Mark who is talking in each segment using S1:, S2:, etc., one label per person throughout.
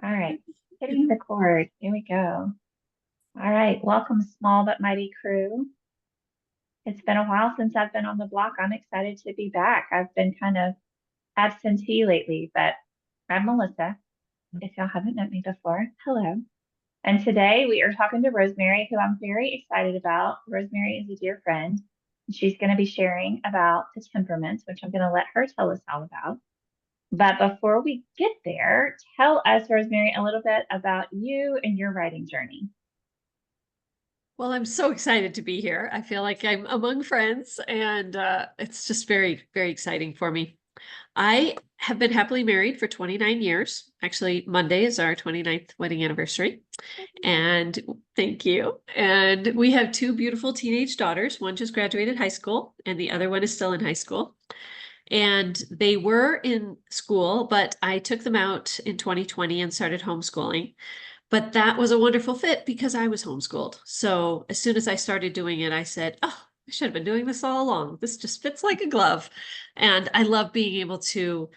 S1: All right, hitting record. Here we go. All right, welcome, small but mighty crew. It's been a while since I've been on the block. I'm excited to be back. I've been kind of absentee lately, but I'm Melissa. If y'all haven't met me before, hello. And today we are talking to Rosemary, who I'm very excited about. Rosemary is a dear friend, and she's going to be sharing about the temperaments, which I'm going to let her tell us all about. But before we get there, tell us, Rosemary, a little bit about you and your writing journey.
S2: Well, I'm so excited to be here. I feel like I'm among friends, and it's just very, very exciting for me. I have been happily married for 29 years. Actually, Monday is our 29th wedding anniversary. And thank you. And we have two beautiful teenage daughters. One just graduated high school, and the other one is still in high school. And they were in school, but I took them out in 2020 and started homeschooling. But that was a wonderful fit because I was homeschooled. So as soon as I started doing it, I said, oh, I should have been doing this all along. This just fits like a glove. And I love being able to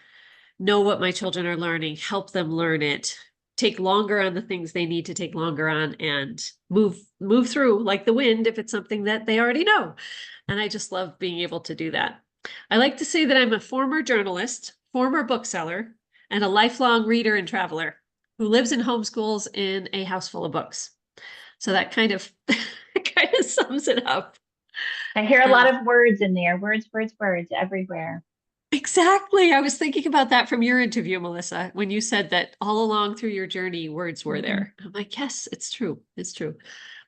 S2: know what my children are learning, help them learn it, take longer on the things they need to take longer on, and move through like the wind if it's something that they already know. And I just love being able to do that. I like to say that I'm a former journalist, former bookseller, and a lifelong reader and traveler who lives in homeschools in a house full of books. So that kind of kind of sums it up.
S1: I hear a
S2: Uh,
S1: lot of words in there, words, words, words everywhere.
S2: exactly. I was thinking about that from your interview, Melissa, when you said that all along through your journey, words were
S1: Mhm.
S2: there. I'm like, yes, it's true. It's true.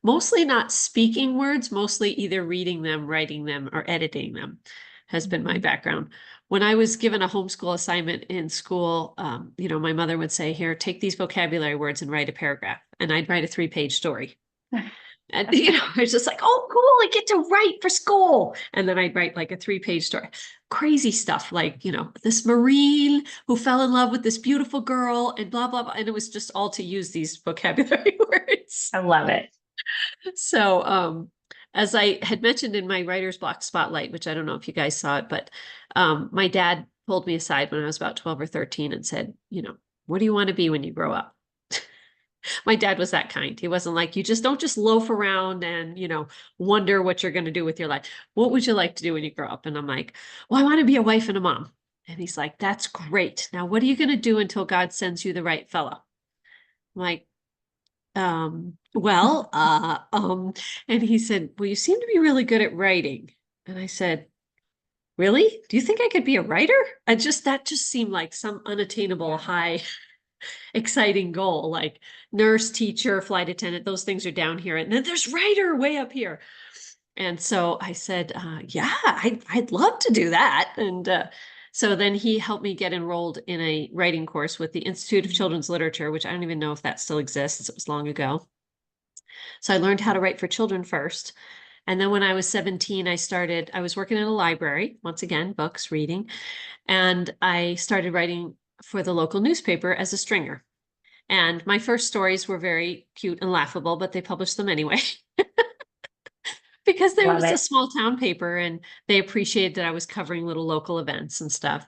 S2: Mostly not speaking words, mostly either reading them, writing them, or editing them has been my
S1: Mhm.
S2: background. When I was given a homeschool assignment in school, my mother would say, here, take these vocabulary words and write a paragraph. And I'd write a 3-page story. And, I was just like, oh, cool, I get to write for school. And then I'd write like a 3-page story. Crazy stuff like, this Marine who fell in love with this beautiful girl and blah, blah, blah. And it was just all to use these vocabulary words.
S1: I love it.
S2: So, as I had mentioned in my writer's block spotlight, which I don't know if you guys saw it, but my dad pulled me aside when I was about 12 or 13 and said, what do you want to be when you grow up? My dad was that kind. He wasn't like, you just don't just loaf around and, wonder what you're going to do with your life. What would you like to do when you grow up? And I'm like, well, I want to be a wife and a mom. And he's like, that's great. Now, what are you going to do until God sends you the right fellow? I'm like, well, and he said, well, you seem to be really good at writing. And I said, really? Do you think I could be a writer? That just seemed like some unattainable high exciting goal, like nurse, teacher, flight attendant, those things are down here. And then there's writer way up here. And so I said, yeah, I'd love to do that. And so then he helped me get enrolled in a writing course with the Institute of Children's Literature, which I don't even know if that still exists. It was long ago. So I learned how to write for children first. And then when I was 17, I was working in a library, once again, books, reading, and I started writing for the local newspaper as a stringer. And my first stories were very cute and laughable, but they published them anyway because there
S1: Love
S2: was a
S1: it.
S2: small town paper and they appreciated that I was covering little local events and stuff.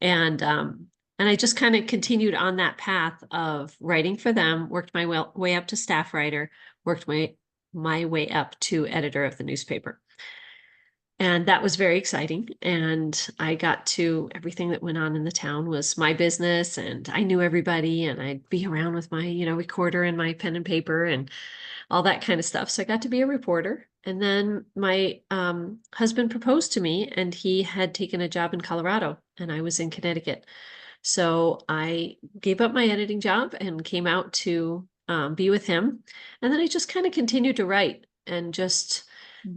S2: And and I just kind of continued on that path of writing for them, worked my way up to staff writer, worked my way up to editor of the newspaper. And that was very exciting. And I got to everything that went on in the town was my business, and I knew everybody, and I'd be around with my, recorder and my pen and paper and all that kind of stuff. So I got to be a reporter. And then my husband proposed to me, and he had taken a job in Colorado, and I was in Connecticut. So I gave up my editing job and came out to be with him. And then I just kind of continued to write and just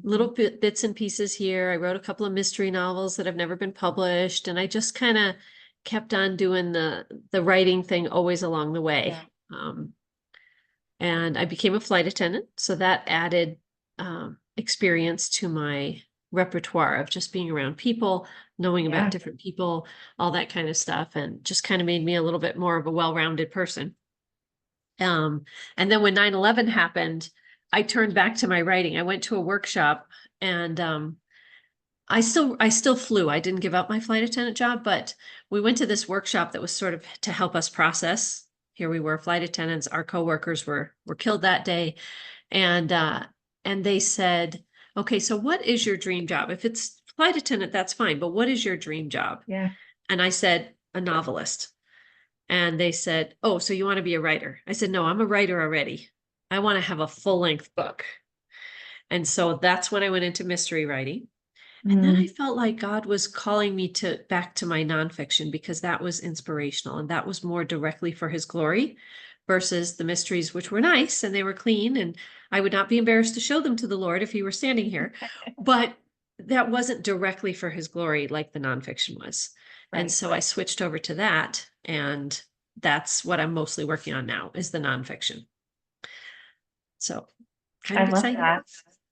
S2: little
S1: Mhm.
S2: bits and pieces here. I wrote a couple of mystery novels that have never been published, and I just kind of kept on doing the writing thing always along the way.
S1: Yeah.
S2: Um, and I became a flight attendant, so that added experience to my repertoire of just being around people, knowing about
S1: Yeah.
S2: different people, all that kind of stuff, and just kind of made me a little bit more of a well-rounded person. Um, and then when 9/11 happened, I turned back to my writing. I went to a workshop and I still flew. I didn't give up my flight attendant job, but we went to this workshop that was sort of to help us process, here we were, flight attendants, our coworkers were killed that day. And they said, okay, so what is your dream job? If it's flight attendant, that's fine, but what is your dream job?
S1: Yeah.
S2: And I said, a novelist. And they said, oh, so you want to be a writer? I said, no, I'm a writer already. I want to have a full-length book. And so that's when I went into mystery writing. And then I
S1: Mm.
S2: felt like God was calling me back to my nonfiction, because that was inspirational and that was more directly for his glory versus the mysteries, which were nice and they were clean. And I would not be embarrassed to show them to the Lord if he were standing here, but that wasn't directly for his glory like the nonfiction was. And
S1: Right.
S2: so I switched over to that. And that's what I'm mostly working on now, is the nonfiction. So kind
S1: I
S2: of
S1: love
S2: exciting.
S1: that.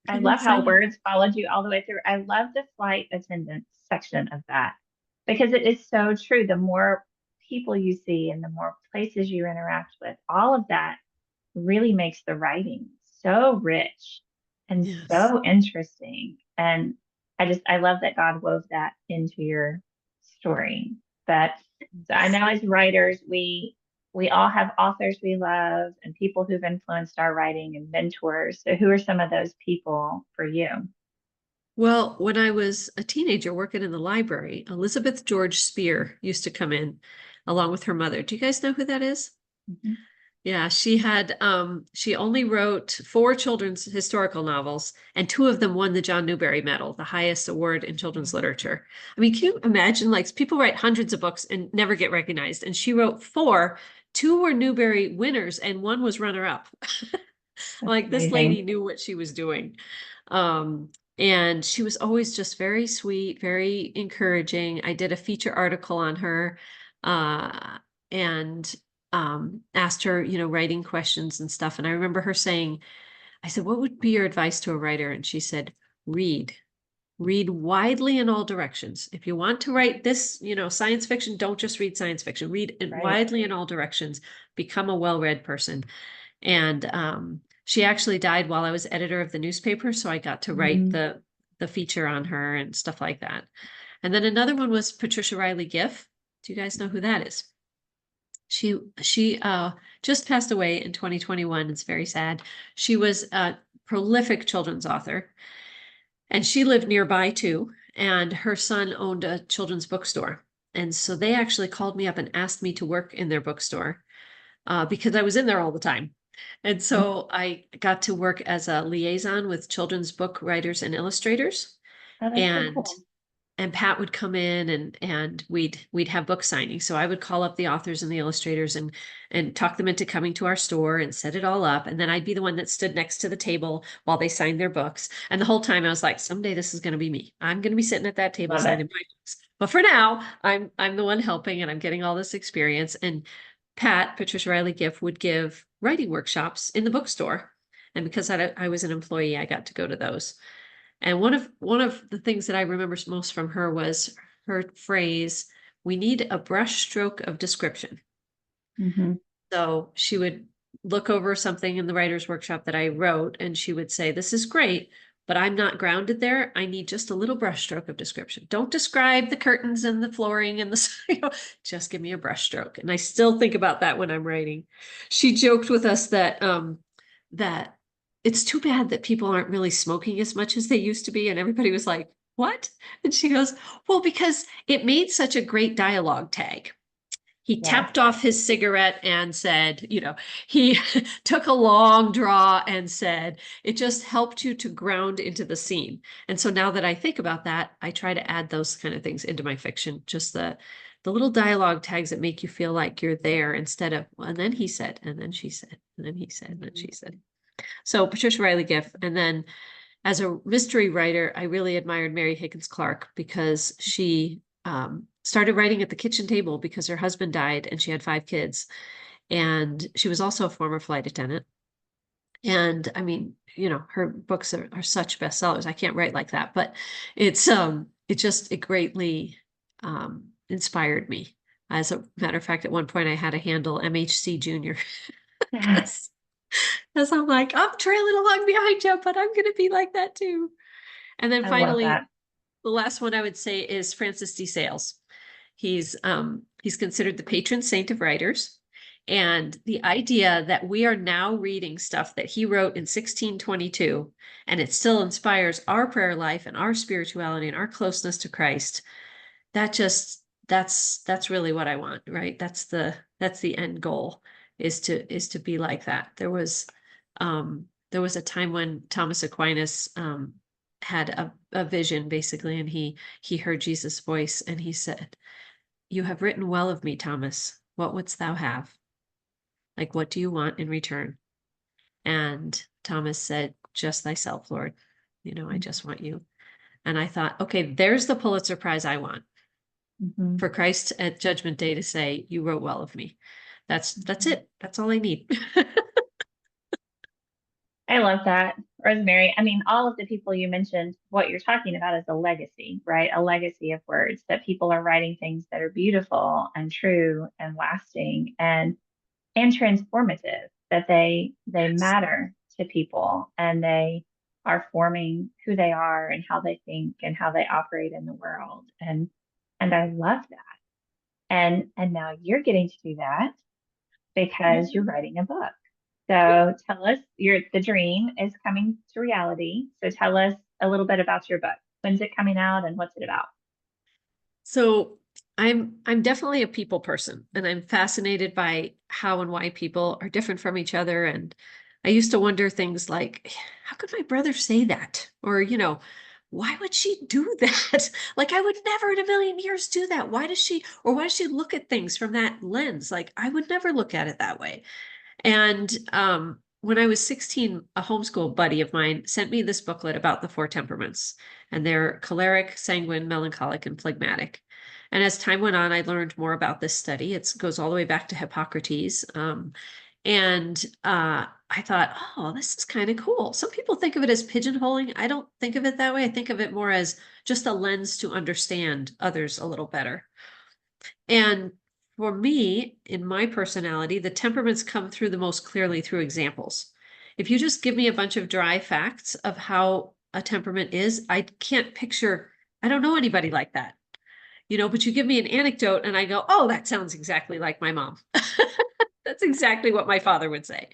S1: I
S2: Kind of
S1: love how
S2: exciting.
S1: words followed you all the way through. I love the flight attendant section of that because it is so true. The more people you see and the more places you interact with, all of that really makes the writing so rich and
S2: Yes.
S1: so interesting. And I love that God wove that into your story. That so I know as writers, we all have authors we love and people who've influenced our writing and mentors. So who are some of those people for you?
S2: Well, when I was a teenager working in the library, Elizabeth George Spear used to come in along with her mother. Do you guys know who that is?
S1: Mhm.
S2: Yeah, she only wrote 4 children's historical novels, and 2 of them won the John Newbery Medal, the highest award in children's literature. I mean, can you imagine, like, people write hundreds of books and never get recognized, and she wrote 4. 2 were Newbery winners and 1 was runner-up.
S1: That's
S2: Like, this lady
S1: amazing.
S2: knew what she was doing. Um, and she was always just very sweet, very encouraging. I did a feature article on her, and asked her, writing questions and stuff. And I remember her saying, I said, what would be your advice to a writer? And she said, read. Read widely in all directions. If you want to write this, science fiction, don't just read science fiction. Read it
S1: Right.
S2: widely in all directions. Become a well-read person. And she actually died while I was editor of the newspaper, so I got to write
S1: Mm.
S2: the feature on her and stuff like that. And then another one was Patricia Riley Giff. Do you guys know who that is? She just passed away in 2021. It's very sad. She was a prolific children's author, and she lived nearby too. And her son owned a children's bookstore. And so they actually called me up and asked me to work in their bookstore, because I was in there all the time. And
S1: Mm.
S2: so I got to work as a liaison with children's book writers and illustrators.
S1: Oh, that's so
S2: And
S1: cool.
S2: Pat would come in, and we'd have book signings. So I would call up the authors and the illustrators and talk them into coming to our store and set it all up. And then I'd be the one that stood next to the table while they signed their books. And the whole time I was like, someday this is going to be me. I'm going to be sitting at that table
S1: Love it.
S2: signing my books. But for now, I'm the one helping, and I'm getting all this experience. And Patricia Riley Giff, would give writing workshops in the bookstore. And because I was an employee, I got to go to those. And one of the things that I remember most from her was her phrase, "We need a brush stroke of description."
S1: Hmm.
S2: So she would look over something in the writer's workshop that I wrote, and she would say, "This is great, but I'm not grounded there. I need just a little brush stroke of description. Don't describe the curtains and the flooring and the, just give me a brush stroke." And I still think about that when I'm writing. She joked with us that it's too bad that people aren't really smoking as much as they used to be. And everybody was like, what? And she goes, well, because it made such a great dialogue tag. He
S1: Yes.
S2: tapped off his cigarette and said, he took a long draw and said, it just helped you to ground into the scene. And so now that I think about that, I try to add those kind of things into my fiction, just the little dialogue tags that make you feel like you're there instead of, well, and then he said, and then she said, and then he said, and then she said. So Patricia Riley Giff. And then as a mystery writer, I really admired Mary Higgins Clark, because she started writing at the kitchen table because her husband died and she had 5 kids. And she was also a former flight attendant. And I mean, her books are such bestsellers. I can't write like that, but it greatly inspired me. As a matter of fact, at one point I had to handle MHC Junior. Because I'm like, I'm trailing along behind you, but I'm going to be like that too. And then
S1: I love
S2: finally,
S1: that.
S2: the last one I would say is Francis D. Sales. He's considered the patron saint of writers. And the idea that we are now reading stuff that he wrote in 1622, and it still inspires our prayer life and our spirituality and our closeness to Christ, that's really what I want, right? That's the end goal, is to be like that. There was a time when Thomas Aquinas had a vision, basically, and he heard Jesus' voice, and he said, "You have written well of me, Thomas. What wouldst thou have? Like, what do you want in return?" And Thomas said, "Just thyself, Lord. I just want you." And I thought, okay, there's the Pulitzer Prize I want,
S1: Mm-hmm.
S2: for Christ at Judgment Day to say, "You wrote well of me." That's it. That's all I need.
S1: I love that, Rosemary. I mean, all of the people you mentioned, what you're talking about is a legacy, right? A legacy of words that people are writing things that are beautiful and true and lasting and transformative, that they matter to people and they are forming who they are and how they think and how they operate in the world. And I love that. And now you're getting to do that because you're writing a book. So tell us, the dream is coming to reality. So tell us a little bit about your book. When's it coming out and what's it about?
S2: So I'm definitely a people person, and I'm fascinated by how and why people are different from each other. And I used to wonder things like, how could my brother say that? Or, why would she do that? Like, I would never in a million years do that. Why does she look at things from that lens? Like, I would never look at it that way. And when I was 16, a homeschool buddy of mine sent me this booklet about the four temperaments, and they're choleric, sanguine, melancholic, and phlegmatic. And as time went on, I learned more about this study. It goes all the way back to Hippocrates. And I thought, oh, this is kind of cool. Some people think of it as pigeonholing. I don't think of it that way. I think of it more as just a lens to understand others a little better. And for me, in my personality, the temperaments come through the most clearly through examples. If you just give me a bunch of dry facts of how a temperament is, I can't picture, I don't know anybody like that, but you give me an anecdote and I go, oh, that sounds exactly like my mom. That's exactly what my father would say.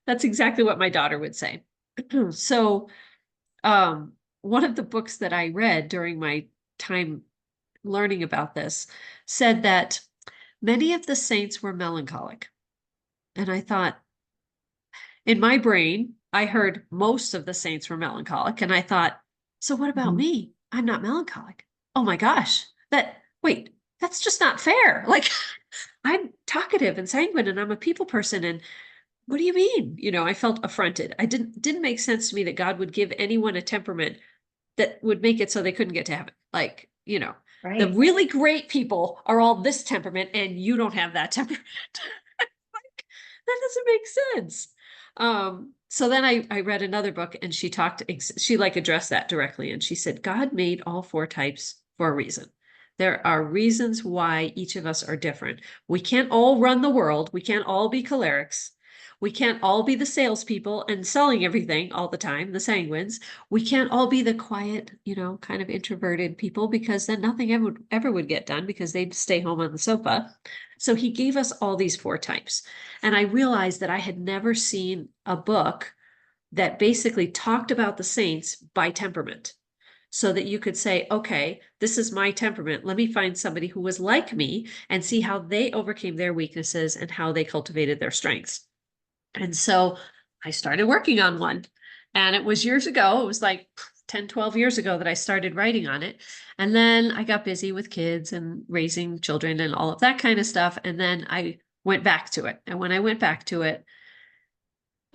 S2: That's exactly what my daughter would say. So, one of the books that I read during my time learning about this said that many of the saints were melancholic. And I thought, in my brain, I heard most of the saints were melancholic. And I thought, so what about
S1: Mhm.
S2: me? I'm not melancholic. Oh my gosh, wait, that's just not fair. Like, I'm talkative and sanguine and I'm a people person. And what do you mean? I felt affronted. I didn't make sense to me that God would give anyone a temperament that would make it so they couldn't get to heaven. Like, the
S1: Right.
S2: really great people are all this temperament and you don't have that temperament. That doesn't make sense. So then I read another book and she like addressed that directly. And she said, God made all four types for a reason. There are reasons why each of us are different. We can't all run the world. We can't all be cholerics. We can't all be the salespeople and selling everything all the time, the sanguines. We can't all be the quiet, kind of introverted people, because then nothing ever would get done because they'd stay home on the sofa. So he gave us all these four types. And I realized that I had never seen a book that basically talked about the saints by temperament, so that you could say, okay, this is my temperament. Let me find somebody who was like me and see how they overcame their weaknesses and how they cultivated their strengths. And so I started working on one. And it was years ago. It was like 10, 12 years ago that I started writing on it. And then I got busy with kids and raising children and all of that kind of stuff. And then I went back to it. And when I went back to it,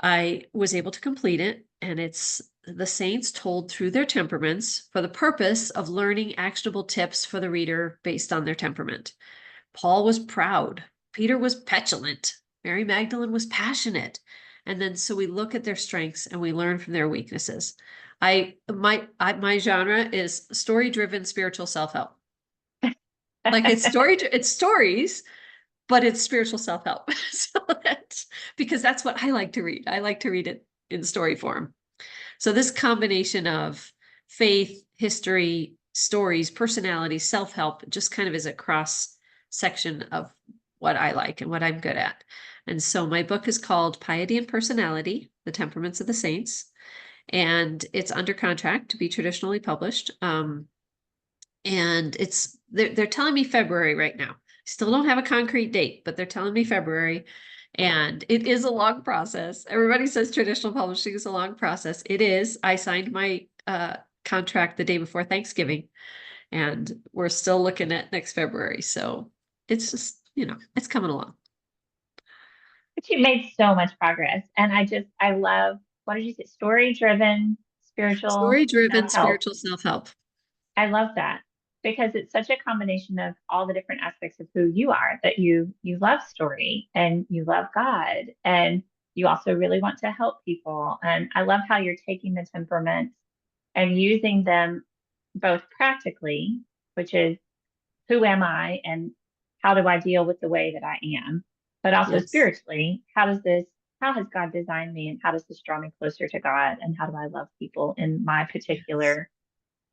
S2: I was able to complete it. And it's the saints told through their temperaments for the purpose of learning actionable tips for the reader based on their temperament. Paul was proud. Peter was petulant. Mary Magdalene was passionate. And then so we look at their strengths and we learn from their weaknesses. My genre is story-driven spiritual self-help. Like, it's stories, but it's spiritual self-help. So that's because that's what I like to read. I like to read it in story form. So this combination of faith, history, stories, personality, self-help just kind of is a cross section of what I like and what I'm good at. And so my book is called Piety and Personality, The Temperaments of the Saints, and it's under contract to be traditionally published. And they're telling me February right now. Still don't have a concrete date, but they're telling me February. And it is a long process. Everybody says traditional publishing is a long process. It is. I signed my contract the day before Thanksgiving, and we're still looking at next February. So it's just, it's coming along.
S1: But you made so much progress. And I love, what did you say? Story driven, spiritual
S2: Story-driven
S1: self-help.
S2: spiritual self-help.
S1: I love that because it's such a combination of all the different aspects of who you are, that you love story and you love God and you also really want to help people. And I love how you're taking the temperaments and using them both practically, which is who am I and how do I deal with the way that I am, but also
S2: Yes.
S1: spiritually, how has God designed me and how does this draw me closer to God and how do I love people in my
S2: Yes.
S1: particular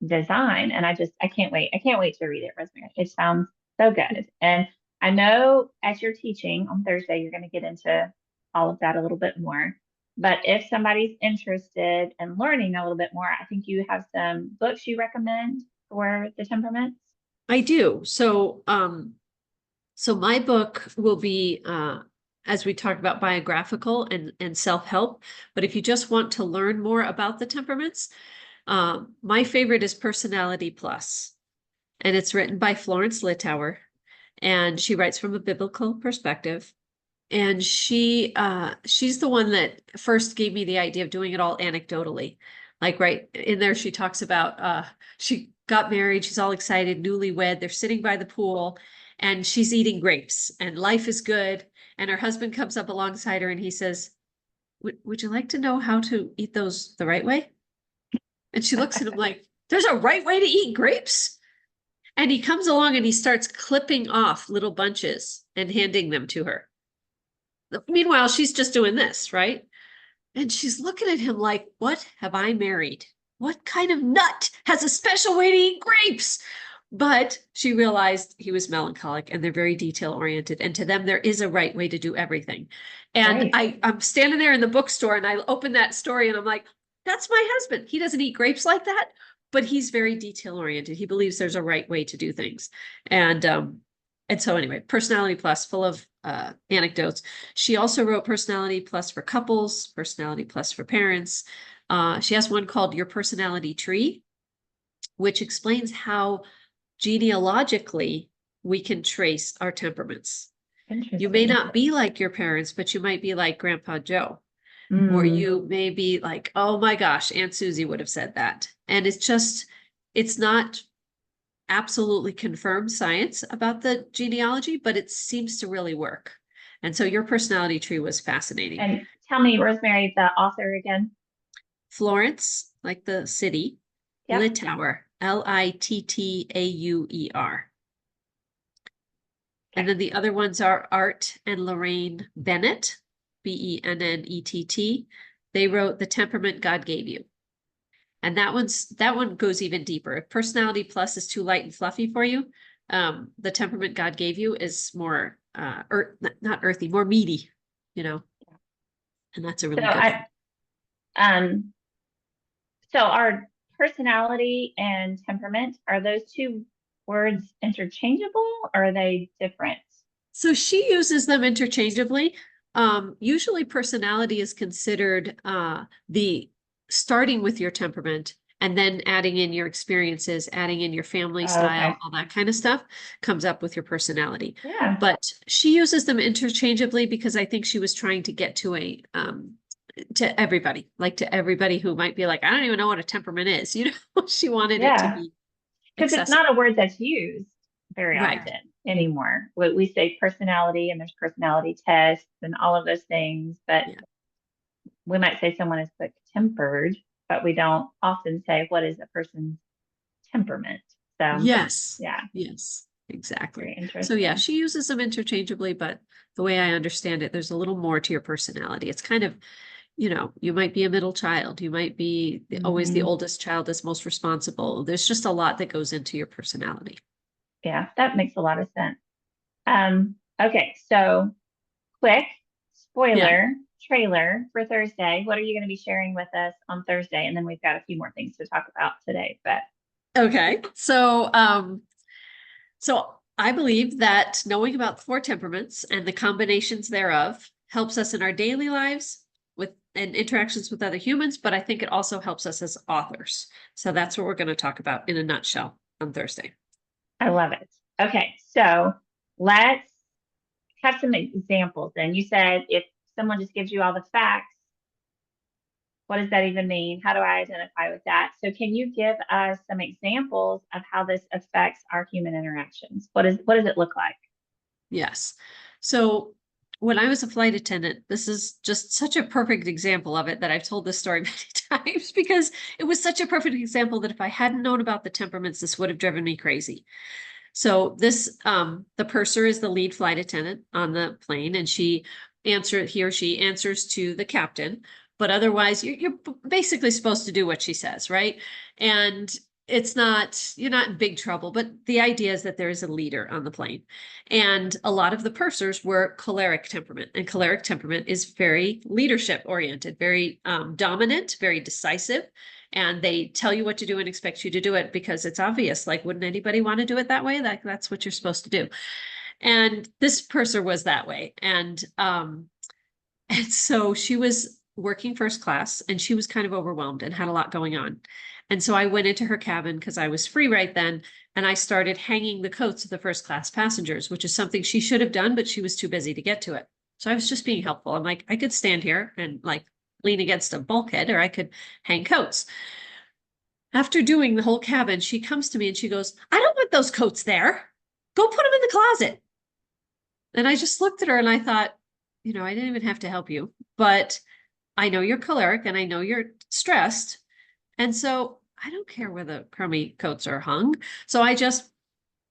S1: design? And I can't wait. I can't wait to read it, Rosemary. It sounds so good. And I know as you're teaching on Thursday, you're going to get into all of that a little bit more. But if somebody's interested in learning a little bit more, I think you have some books you recommend for the temperaments.
S2: I do. So my book will be, as we talked about, biographical and self-help. But if you just want to learn more about the temperaments, my favorite is Personality Plus, and it's written by Florence Littauer, and she writes from a biblical perspective. And she's the one that first gave me the idea of doing it all anecdotally. Like right in there, she talks about she got married, she's all excited, newlywed, they're sitting by the pool, and she's eating grapes, and life is good. And her husband comes up alongside her and he says, would you like to know how to eat those the right way? And she looks at him like, there's a right way to eat grapes? And he comes along and he starts clipping off little bunches and handing them to her. Meanwhile, she's just doing this, right? And she's looking at him like, what have I married? What kind of nut has a special way to eat grapes? But she realized he was melancholic and they're very detail oriented. And to them, there is a right way to do everything. And
S1: Right.
S2: I'm standing there in the bookstore and I open that story and I'm like, that's my husband. He doesn't eat grapes like that, but he's very detail oriented. He believes there's a right way to do things. And so anyway, Personality Plus, full of anecdotes. She also wrote Personality Plus for couples, Personality Plus for parents. She has one called Your Personality Tree, which explains how genealogically we can trace our temperaments. You may
S1: Interesting.
S2: not be like your parents, but you might be like Grandpa Joe, or
S1: Mm.
S2: you may be like, oh my gosh, Aunt Susie would have said that. And it's not absolutely confirmed science about the genealogy, but it seems to really work. And so your personality tree was fascinating.
S1: And tell me, Rosemary, the author again.
S2: Florence, like the city,
S1: Yep.
S2: Littauer, Littauer. And
S1: Okay.
S2: then the other ones are Art and Lorraine Bennett, Bennett. They wrote The Temperament God Gave You. And that one goes even deeper. If Personality Plus is too light and fluffy for you, The Temperament God Gave You is more not earthy, more meaty, you know. And that's a
S1: So
S2: really good one.
S1: um, so are personality and temperament, are those two words interchangeable or are they different?
S2: So she uses them interchangeably. Usually personality is considered the starting with your temperament and then adding in your experiences, adding in your family
S1: Oh,
S2: style,
S1: okay.
S2: all that kind of stuff comes up with your personality.
S1: Yeah.
S2: But she uses them interchangeably because I think she was trying to get to to everybody, like to everybody who might be like, I don't even know what a temperament is. She wanted it to
S1: Yeah.
S2: be
S1: Because it's
S2: accessible.
S1: not a word that's used very
S2: Right.
S1: often anymore. We say personality and there's personality tests and all of those things, but
S2: Yeah.
S1: we might say someone is quick tempered, but we don't often say what is a person's temperament. So
S2: Yes,
S1: yeah,
S2: yes, exactly.
S1: very
S2: So yeah,
S1: interesting.
S2: she uses them interchangeably, but the way I understand it, there's a little more to your personality. It's kind of, you might be a middle child, you might be always the
S1: Hmm.
S2: oldest child that's most responsible. There's just a lot that goes into your personality.
S1: Yeah, that makes a lot of sense. Um, Okay, so quick
S2: Yeah.
S1: spoiler trailer for Thursday. What are you going to be sharing with us on Thursday? And then we've got a few more things to talk about today. But
S2: Okay. So I believe that knowing about the four temperaments and the combinations thereof helps us in our daily lives with and interactions with other humans, but I think it also helps us as authors. So that's what we're going to talk about in a nutshell on Thursday.
S1: I love it. Okay, so let's have some examples. Then you said if someone just gives you all the facts, what does that even mean? How do I identify with that? So can you give us some examples of how this affects our human interactions? What does it look like?
S2: Yes. So when I was a flight attendant, this is just such a perfect example of it that I've told this story many times because it was such a perfect example that if I hadn't known about the temperaments, this would have driven me crazy. So the purser is the lead flight attendant on the plane, and he or she answers to the captain, but otherwise you're basically supposed to do what she says, right? And you're not in big trouble, but the idea is that there is a leader on the plane. And a lot of the pursers were choleric temperament, and choleric temperament is very leadership oriented, very dominant, very decisive, and they tell you what to do and expect you to do it because it's obvious. Like, wouldn't anybody want to do it that way? That's what you're supposed to do. And this purser was that way. And so she was working first class and she was kind of overwhelmed and had a lot going on. And so I went into her cabin because I was free right then. And I started hanging the coats of the first class passengers, which is something she should have done, but she was too busy to get to it. So I was just being helpful. I'm like, I could stand here and like lean against a bulkhead, or I could hang coats. After doing the whole cabin, she comes to me and she goes, I don't want those coats there. Go put them in the closet. And I just looked at her and I thought, I didn't even have to help you, but I know you're choleric and I know you're stressed. And so I don't care where the crummy coats are hung. So I just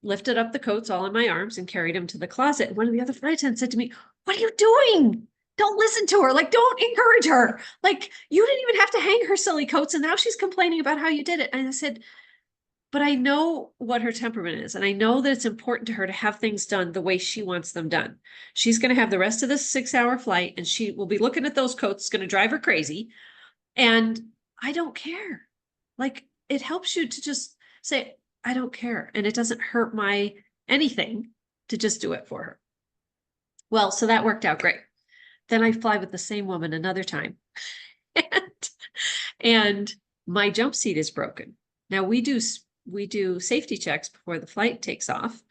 S2: lifted up the coats all in my arms and carried them to the closet. And one of the other flight attendants said to me, what are you doing? Don't listen to her. Like, don't encourage her. Like, you didn't even have to hang her silly coats. And now she's complaining about how you did it. And I said, but I know what her temperament is. And I know that it's important to her to have things done the way she wants them done. She's going to have the rest of this 6-hour flight and she will be looking at those coats. It's going to drive her crazy. And I don't care. Like, it helps you to just say, I don't care. And it doesn't hurt my anything to just do it for her. Well, so that worked out great. Then I fly with the same woman another time. and, and my jump seat is broken. Now we do safety checks before the flight takes off,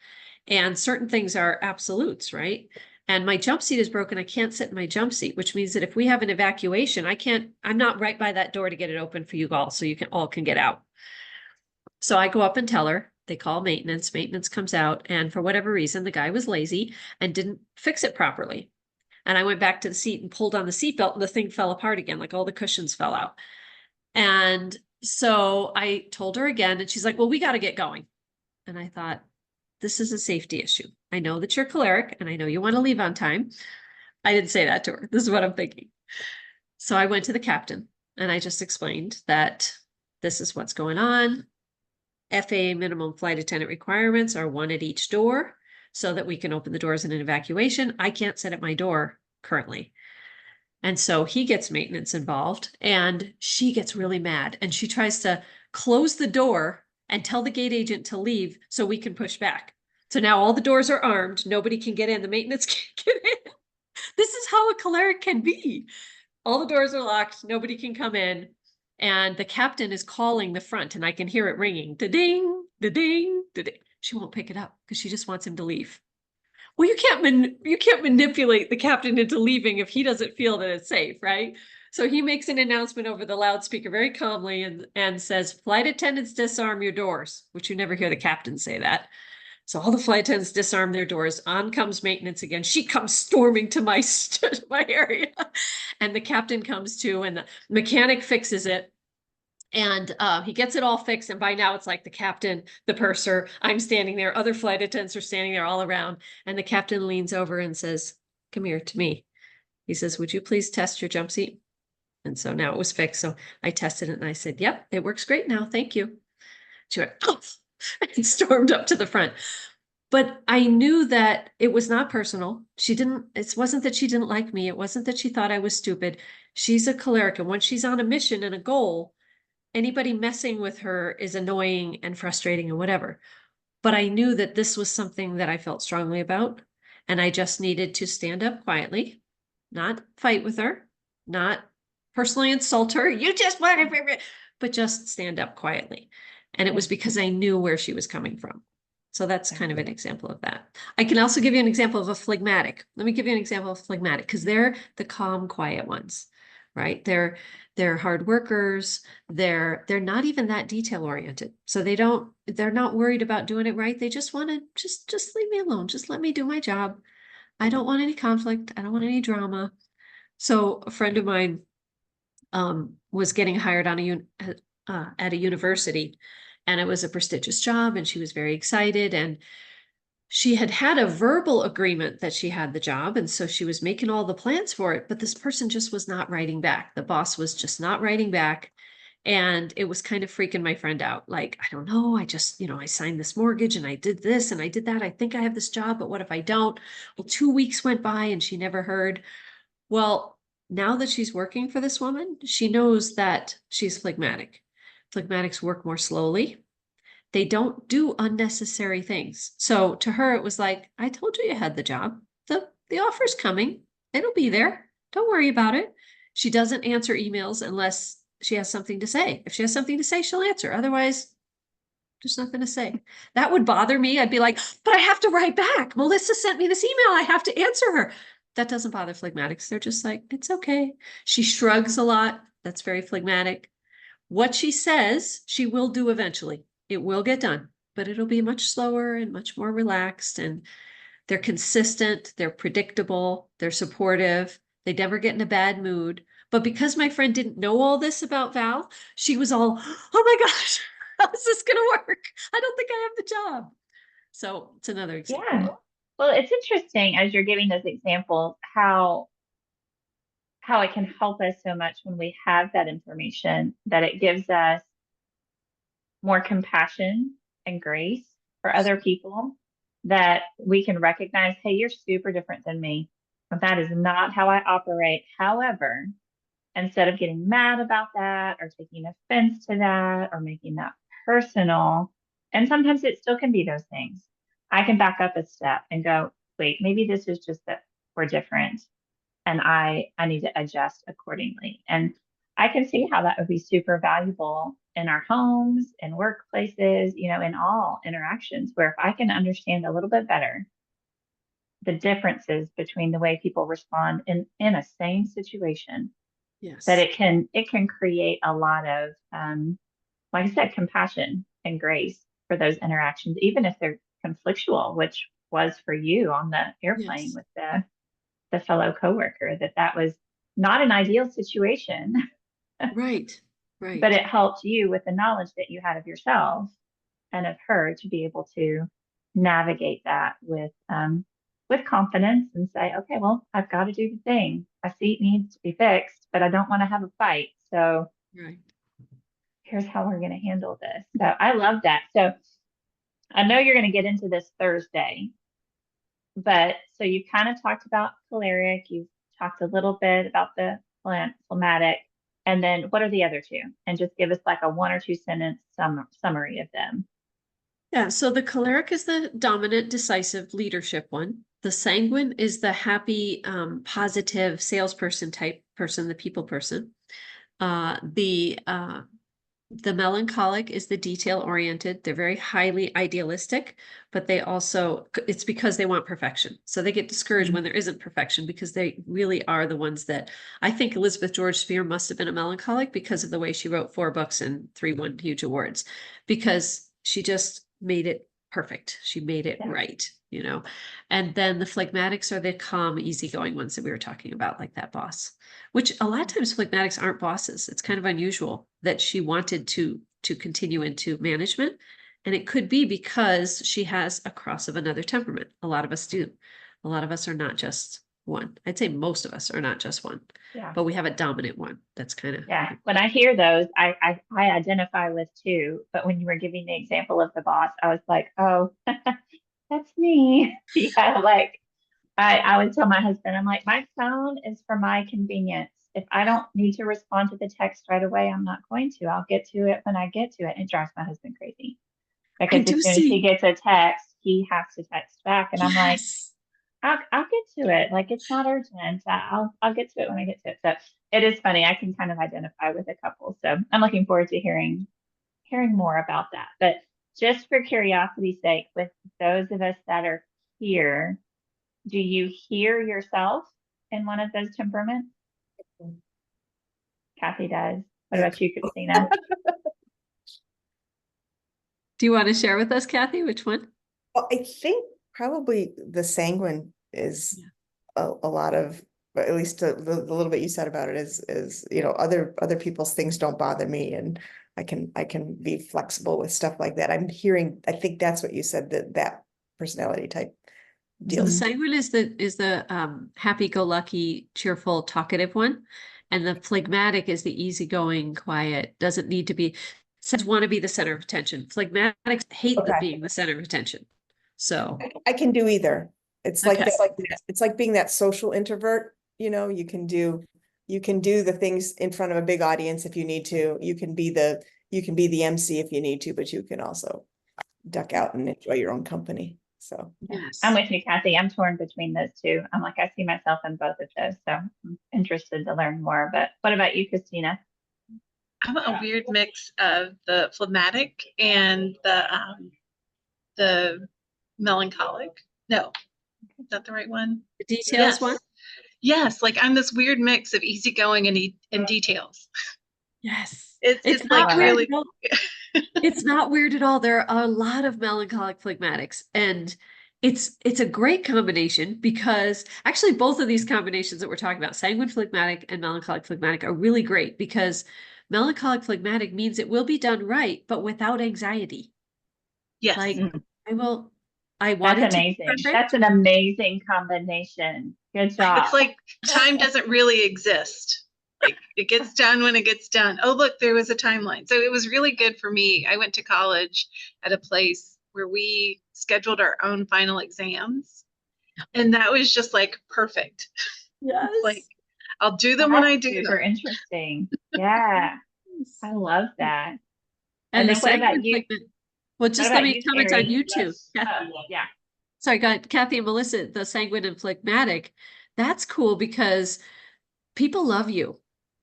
S2: and certain things are absolutes, right? And my jump seat is broken. I can't sit in my jump seat, which means that if we have an evacuation, I'm not right by that door to get it open for you all so you can get out. So I go up and tell her. They call maintenance. Maintenance comes out, and for whatever reason, the guy was lazy and didn't fix it properly. And I went back to the seat and pulled on the seatbelt, and the thing fell apart again, like all the cushions fell out. And so I told her again, and she's like, well, we got to get going. And I thought, this is a safety issue. I know that you're choleric and I know you want to leave on time. I didn't say that to her. This is what I'm thinking. So I went to the captain and I just explained that this is what's going on. FAA minimum flight attendant requirements are one at each door so that we can open the doors in an evacuation. I can't sit at my door currently. And so he gets maintenance involved and she gets really mad and she tries to close the door and tell the gate agent to leave so we can push back. So now all the doors are armed. Nobody can get in. The maintenance can't get in. This is how a choleric can be. All the doors are locked. Nobody can come in. And the captain is calling the front and I can hear it ringing. Da-ding, da-ding, da-ding. She won't pick it up because she just wants him to leave. Well, you can't manipulate the captain into leaving if he doesn't feel that it's safe, right? So he makes an announcement over the loudspeaker very calmly and says, flight attendants, disarm your doors, which you never hear the captain say that. So all the flight attendants disarm their doors. On comes maintenance again. She comes storming to my area. And the captain comes too, and the mechanic fixes it. And he gets it all fixed. And by now it's like the captain, the purser, I'm standing there. Other flight attendants are standing there all around. And the captain leans over and says, come here to me. He says, would you please test your jump seat? And so now it was fixed. So I tested it and I said, yep, it works great now. Thank you. She went, oh, and stormed up to the front. But I knew that it was not personal. It wasn't that she didn't like me. It wasn't that she thought I was stupid. She's a choleric. And when she's on a mission and a goal, anybody messing with her is annoying and frustrating and whatever. But I knew that this was something that I felt strongly about. And I just needed to stand up quietly, not fight with her, not personally insult her. You just want to, but just stand up quietly. And it was because I knew where she was coming from. So that's kind of an example of that. I can also give you an example of a phlegmatic. Let me give you an example of phlegmatic because they're the calm, quiet ones, right? They're hard workers. They're not even that detail oriented. So they're not worried about doing it right. They just want to just leave me alone. Just let me do my job. I don't want any conflict. I don't want any drama. So a friend of mine was getting hired on at a university, and it was a prestigious job, and she was very excited. And she had had a verbal agreement that she had the job, and so she was making all the plans for it. But this person just was not writing back. The boss was just not writing back. And it was kind of freaking my friend out. Like, I don't know. I just, I signed this mortgage and I did this and I did that. I think I have this job, but what if I don't? Well, 2 weeks went by and she never heard. Well, now that she's working for this woman, she knows that she's phlegmatic. Phlegmatics work more slowly. They don't do unnecessary things. So to her, it was like, I told you you had the job. The offer's coming. It'll be there. Don't worry about it. She doesn't answer emails unless she has something to say. If she has something to say, she'll answer. Otherwise, there's nothing to say. That would bother me. I'd be like, but I have to write back. Melissa sent me this email. I have to answer her. That doesn't bother phlegmatics. They're just like, it's okay. She shrugs a lot. That's very phlegmatic. What she says, she will do eventually. It will get done, but it'll be much slower and much more relaxed. And they're consistent, they're predictable, they're supportive, they never get in a bad mood. But because my friend didn't know all this about Val, she was all, oh my gosh, how is this going to work? I don't think I have the job. So it's another example.
S1: Yeah. Well, it's interesting as you're giving those examples how it can help us so much when we have that information that it gives us more compassion and grace for other people, that we can recognize, hey, you're super different than me. That is not how I operate. However, instead of getting mad about that or taking offense to that or making that personal, and sometimes it still can be those things, I can back up a step and go, wait, maybe this is just that we're different and I need to adjust accordingly. And I can see how that would be super valuable in our homes, in workplaces, in all interactions, where if I can understand a little bit better the differences between the way people respond in a same situation, that
S2: Yes.
S1: it can create a lot of like I said, compassion and grace for those interactions, even if they're conflictual, which was for you on the airplane
S2: Yes.
S1: with the fellow coworker, that was not an ideal situation,
S2: Right.
S1: but
S2: Right.
S1: it helped you with the knowledge that you had of yourself and of her to be able to navigate that with confidence and say, okay, well, I've got to do the thing. I see it needs to be fixed, but I don't want to have a fight. So
S2: Right.
S1: here's how we're going to handle this. So I love that. So I know you're going to get into this Thursday, but so you kind of talked about choleric, you've talked a little bit about the phlegmatic, and then what are the other two? And just give us like a 1 or 2 sentence summary of them.
S2: Yeah, so the choleric is the dominant, decisive leadership one. The sanguine is the happy, positive salesperson type person, the people person. Uh, the uh, the melancholic is the detail oriented. They're very highly idealistic, but it's because they want perfection. So they get discouraged when there isn't perfection because they really are the ones that I think Elizabeth George Spear must have been a melancholic because of the way she wrote 4 books and 3 won huge awards, because she just made it perfect. She made it
S1: Yeah.
S2: right. And then the phlegmatics are the calm, easygoing ones that we were talking about, like that boss, which a lot of times phlegmatics aren't bosses. It's kind of unusual that she wanted to continue into management. And it could be because she has a cross of another temperament. A lot of us do. A lot of us are not just one. I'd say most of us are not just one,
S1: Yeah.
S2: but we have a dominant one. That's kind of,
S1: Yeah. When I hear those, I identify with two. But when you were giving the example of the boss, I was like, oh, That's me. Yeah, like I would tell my husband, I'm like, my phone is for my convenience. If I don't need to respond to the text right away, I'm not going to. I'll get to it when I get to it. And it drives my husband crazy
S2: I
S1: because as
S2: do
S1: soon as he
S2: see.
S1: gets a text, he has to text back. And I'm like,
S2: Yes.
S1: I'll get to it. Like it's not urgent. I'll get to it when I get to it. So it is funny. I can kind of identify with a couple. So I'm looking forward to hearing more about that. But just for curiosity's sake, with those of us that are here, do you hear yourself in one of those temperaments? Kathy does. What
S3: Yeah.
S1: about you, Christina?
S2: Do you want to share with us, Kathy, which one?
S3: Well, I think probably the sanguine is
S2: Yeah.
S3: a lot of, but at least the little bit you said about it is, you know, other people's things don't bother me, and I can be flexible with stuff like that. I'm hearing, I think that's what you said, that personality type
S2: So the
S3: deal.
S2: sanguine is the happy-go-lucky, cheerful, talkative one, and the phlegmatic is the easygoing, quiet, doesn't need to be. Says want to be the center of attention. Phlegmatics hate the
S3: Okay.
S2: being the center of attention. So
S3: I can do either. It's like
S2: okay.
S3: it's like being that social introvert, you know, you can do the things in front of a big audience if you need to. You can be the MC if you need to, but you can also duck out and enjoy your own company. So
S1: Yeah. I'm
S2: Yes.
S1: with you, Kathy. I'm torn between those two. I'm like, I see myself in both of those. So I'm interested to learn more. But what about you, Christina?
S4: I'm a weird mix of the phlegmatic and the melancholic. No, is that the right one?
S2: The details
S4: Yes.
S2: one?
S4: Yes, like I'm this weird mix of easygoing and details.
S2: Yes.
S4: It's
S2: It's
S4: like
S2: not weird
S4: really
S2: at all. It's not weird at all. There are a lot of melancholic phlegmatics, and it's a great combination because actually both of these combinations that we're talking about, sanguine phlegmatic and melancholic phlegmatic, are really great because melancholic phlegmatic means it will be done right, but without anxiety.
S4: yes.
S2: Like
S1: Mm,
S2: I want
S1: that's
S2: it to be
S1: amazing. That's
S2: perfect.
S1: an amazing combination. Good
S4: It's
S1: job.
S4: like time doesn't really exist. Like it gets done when it gets done. Oh, look, there was a timeline. So it was really good for me. I went to college at a place where we scheduled our own final exams. And that was just like perfect. It's like
S2: Yes.
S4: I'll do them when
S1: That's
S4: I do
S1: super
S4: them.
S1: interesting. Yeah,
S2: Yes.
S1: I love that.
S2: And
S1: And
S2: the
S1: then what about
S2: sanguine
S1: you?
S2: phlegmatic. Well,
S1: What
S2: just let
S1: about
S2: me
S1: you,
S2: comment on
S1: Carrie?
S2: you two.
S1: Yeah.
S2: Sorry, got Kathy and Melissa, the sanguine and phlegmatic. That's cool because people love you.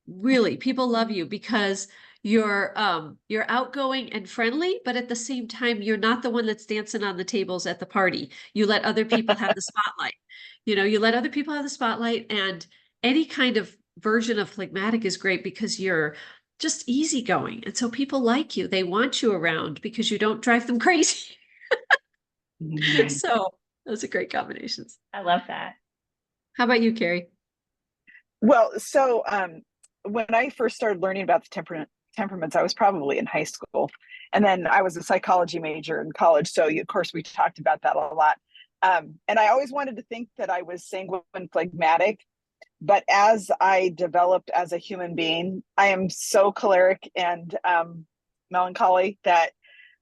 S2: Really, people love you because you're outgoing and friendly, but at the same time, you're not the one that's dancing on the tables at the party. You let other people have the spotlight. You let other people have the spotlight, and any kind of version of phlegmatic is great because you're just easygoing. And so people like you. They want you around because you don't drive them crazy. So those are great combinations.
S1: I love that.
S2: How about you, Carrie?
S5: Well, so when I first started learning about the temperaments, I was probably in high school, and then I was a psychology major in college. So of course we talked about that a lot. And I always wanted to think that I was sanguine phlegmatic, but as I developed as a human being, I am so choleric and melancholy that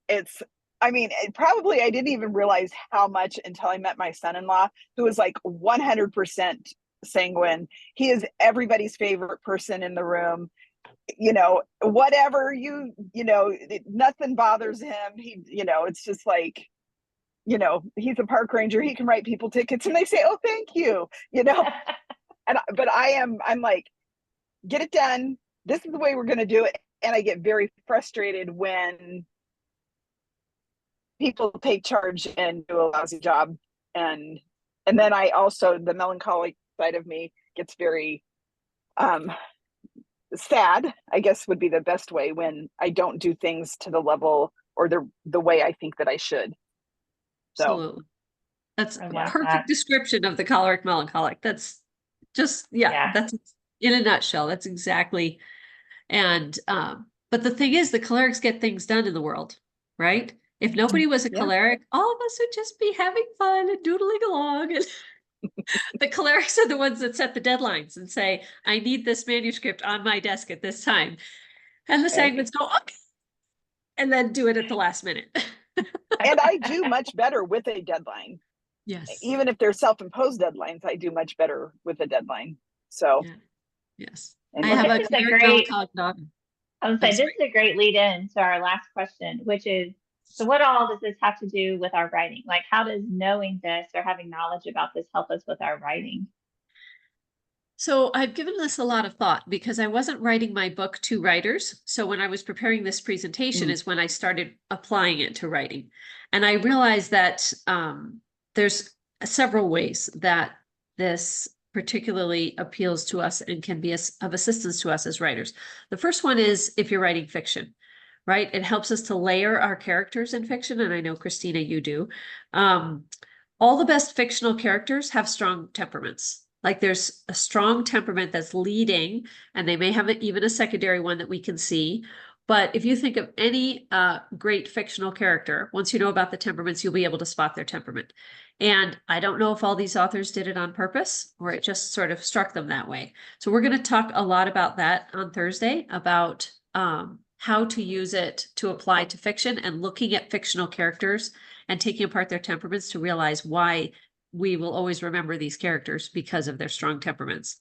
S5: it's. I mean, probably I didn't even realize how much until I met my son-in-law, who was like 100% sanguine. He is everybody's favorite person in the room. You know, whatever nothing bothers him. It's just like, he's a park ranger. He can write people tickets, and they say, "Oh, thank you." But I'm like, get it done. This is the way we're going to do it. And I get very frustrated when people take charge and do a lousy job. And then I also, the melancholic side of me gets very sad, I guess would be the best way, when I don't do things to the level or the way I think that I should. So
S2: Absolutely. That's
S1: I
S2: a
S1: love
S5: yeah.
S2: perfect
S1: that.
S2: description of the choleric melancholic. That's just, yeah,
S1: Yeah.
S2: that's in a nutshell. That's exactly. And, but the thing is, the cholerics get things done in the world, right? If nobody was a
S5: Yeah.
S2: choleric, all of us would just be having fun and doodling along. And the cholerics are the ones that set the deadlines and say, I need this manuscript on my desk at this time. And the
S5: Okay.
S2: sanguines go, okay, and then do it at the last minute.
S5: And I do much better with a deadline.
S2: Yes.
S5: Even if they're self-imposed deadlines, I do much better with a deadline. So,
S2: Yeah. Yes.
S5: and
S2: I
S1: Well,
S2: have
S1: this
S2: a
S1: is a
S2: cleric
S1: great,
S2: melancholic daughter.
S1: I would
S2: I'm
S1: say this is a great lead in to our last question, which is, so what all does this have to do with our writing? Like, how does knowing this or having knowledge about this help us with our writing?
S2: So I've given this a lot of thought because I wasn't writing my book to writers. So when I was preparing this presentation is when I started applying it to writing. And I realized that there's several ways that this particularly appeals to us and can be of assistance to us as writers. The first one is if you're writing fiction, right? It helps us to layer our characters in fiction. And I know, Christina, you do. All the best fictional characters have strong temperaments. Like there's a strong temperament that's leading, and they may have even a secondary one that we can see. But if you think of any great fictional character, once you know about the temperaments, you'll be able to spot their temperament. And I don't know if all these authors did it on purpose or it just sort of struck them that way. So we're going to talk a lot about that on Thursday, about how to use it to apply to fiction and looking at fictional characters and taking apart their temperaments to realize why we will always remember these characters because of their strong temperaments.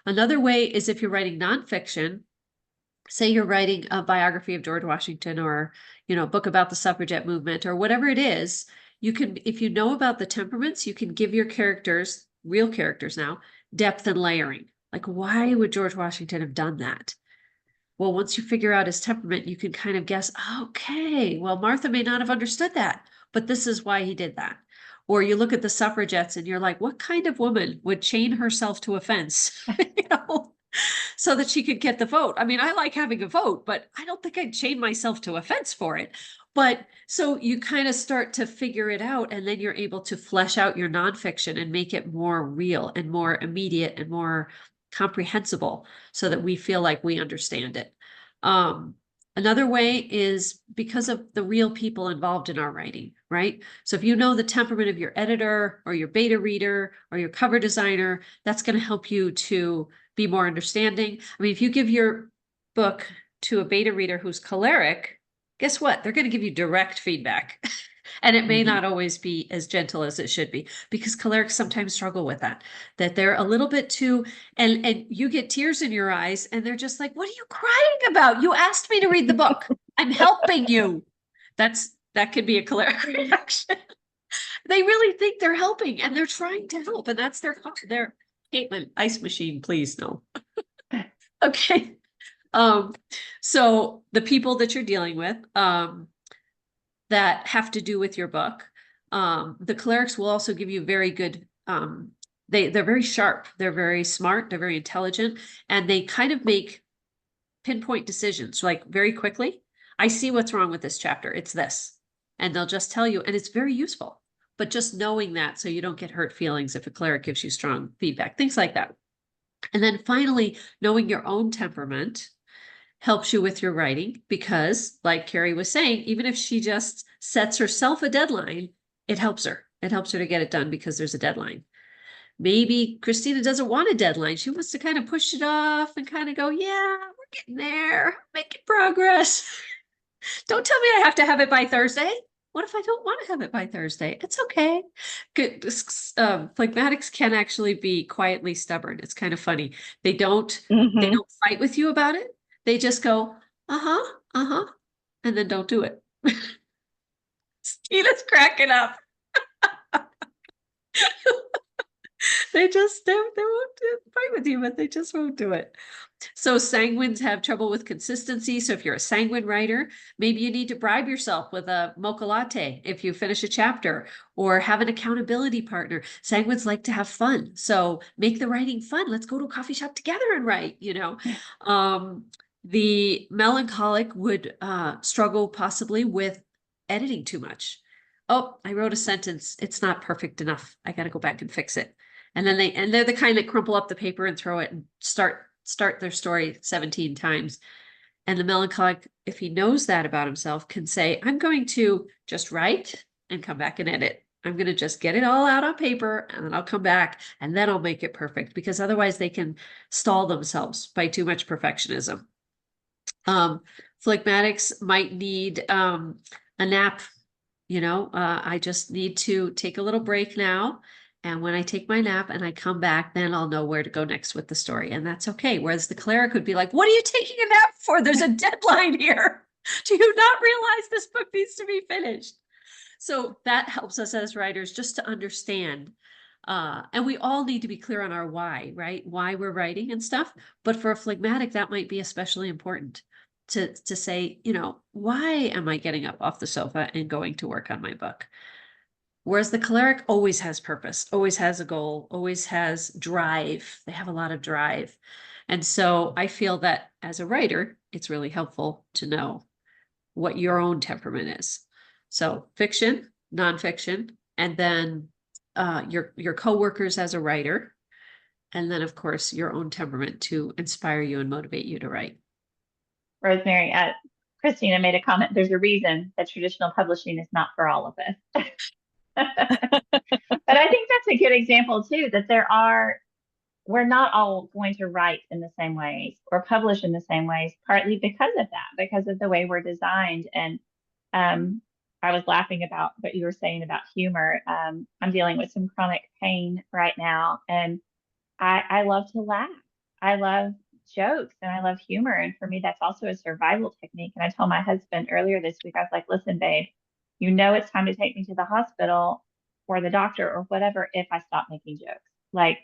S2: Another way is if you're writing nonfiction, say you're writing a biography of George Washington or, a book about the suffragette movement or whatever it is, you can, if you know about the temperaments, you can give your characters, real characters now, depth and layering. Like, why would George Washington have done that? Well, once you figure out his temperament, you can kind of guess, okay, well, Martha may not have understood that, but this is why he did that. Or you look at the suffragettes and you're like, what kind of woman would chain herself to a fence, so that she could get the vote? I mean, I like having a vote, but I don't think I'd chain myself to a fence for it. But so you kind of start to figure it out, and then you're able to flesh out your nonfiction and make it more real and more immediate and more comprehensible so that we feel like we understand it. Another way is because of the real people involved in our writing, right? So if you know the temperament of your editor or your beta reader or your cover designer, that's going to help you to be more understanding. I mean, if you give your book to a beta reader who's choleric, guess what? They're going to give you direct feedback. And it may not always be as gentle as it should be, because cholerics sometimes struggle with that they're a little bit too, and you get tears in your eyes and they're just like, what are you crying about? You asked me to read the book. I'm helping you. That could be a choleric reaction. They really think they're helping and they're trying to help. And that's their Caitlin, ice machine, please. No. Okay. So the people that you're dealing with, that have to do with your book. The clerics will also give you very good, they're very sharp, they're very smart, they're very intelligent, and they kind of make pinpoint decisions like very quickly. I see what's wrong with this chapter. It's this. And they'll just tell you, and it's very useful. But just knowing that so you don't get hurt feelings if a cleric gives you strong feedback, things like that. And then finally, knowing your own temperament helps you with your writing because, like Carrie was saying, even if she just sets herself a deadline, it helps her. It helps her to get it done because there's a deadline. Maybe Christina doesn't want a deadline. She wants to kind of push it off and kind of go, yeah, we're getting there, making progress. Don't tell me I have to have it by Thursday. What if I don't want to have it by Thursday? It's okay. Good. Phlegmatics can actually be quietly stubborn. It's kind of funny. They don't fight with you about it. They just go, and then don't do it. Tina's cracking up. They won't fight with you, but they just won't do it. So sanguines have trouble with consistency. So if you're a sanguine writer, maybe you need to bribe yourself with a mocha latte if you finish a chapter, or have an accountability partner. Sanguines like to have fun. So make the writing fun. Let's go to a coffee shop together and write, The melancholic would struggle possibly with editing too much. Oh, I wrote a sentence. It's not perfect enough. I got to go back and fix it. And then they're the kind that crumple up the paper and throw it and start their story 17 times. And the melancholic, if he knows that about himself, can say, I'm going to just write and come back and edit. I'm going to just get it all out on paper and then I'll come back and then I'll make it perfect, because otherwise they can stall themselves by too much perfectionism. Phlegmatics might need a nap I just need to take a little break now. And when I take my nap and I come back, then I'll know where to go next with the story. And that's okay. Whereas the cleric would be like, what are you taking a nap for? There's a deadline here. Do you not realize this book needs to be finished? So that helps us as writers just to understand. And we all need to be clear on our why, right? Why we're writing and stuff. But for a phlegmatic, that might be especially important to say, why am I getting up off the sofa and going to work on my book? Whereas the cleric always has purpose, always has a goal, always has drive. They have a lot of drive. And so I feel that as a writer, it's really helpful to know what your own temperament is. So fiction, nonfiction, and then your coworkers as a writer, and then of course your own temperament to inspire you and motivate you to write.
S1: Rosemary, Christina made a comment. There's a reason that traditional publishing is not for all of us. But I think that's a good example too, that we're not all going to write in the same ways or publish in the same ways, partly because of that, because of the way we're designed. And I was laughing about what you were saying about humor. I'm dealing with some chronic pain right now, and I love to laugh. I love jokes and I love humor. And for me, that's also a survival technique. And I told my husband earlier this week, I was like, listen, babe, it's time to take me to the hospital or the doctor or whatever if I stop making jokes. Like,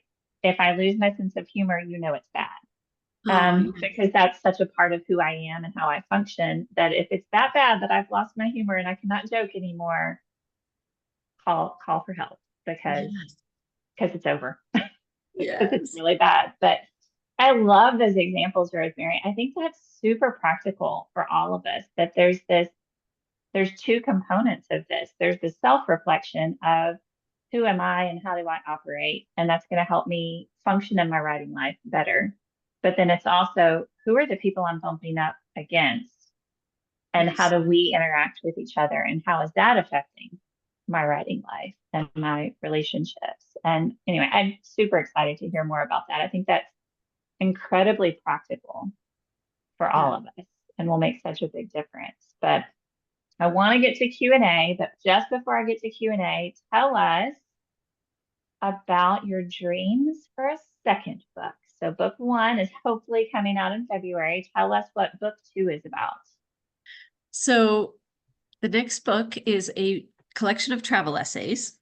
S1: if I lose my sense of humor, it's bad. Because that's such a part of who I am and how I function, that if it's that bad that I've lost my humor and I cannot joke anymore, call for help because it's over. Because it's really bad. But I love those examples, Rosemary. I think that's super practical for all of us, that there's two components of this. There's the self-reflection of who am I and how do I operate? And that's going to help me function in my writing life better. But then it's also, who are the people I'm bumping up against? And how do we interact with each other? And how is that affecting my writing life and my relationships? And anyway, I'm super excited to hear more about that. I think that's incredibly practical for all of us and will make such a big difference. But I want to get to Q&A, but just before I get to Q&A, tell us about your dreams for a second book. So book 1 is hopefully coming out in February. Tell us what book 2 is about.
S2: So the next book is a collection of travel essays.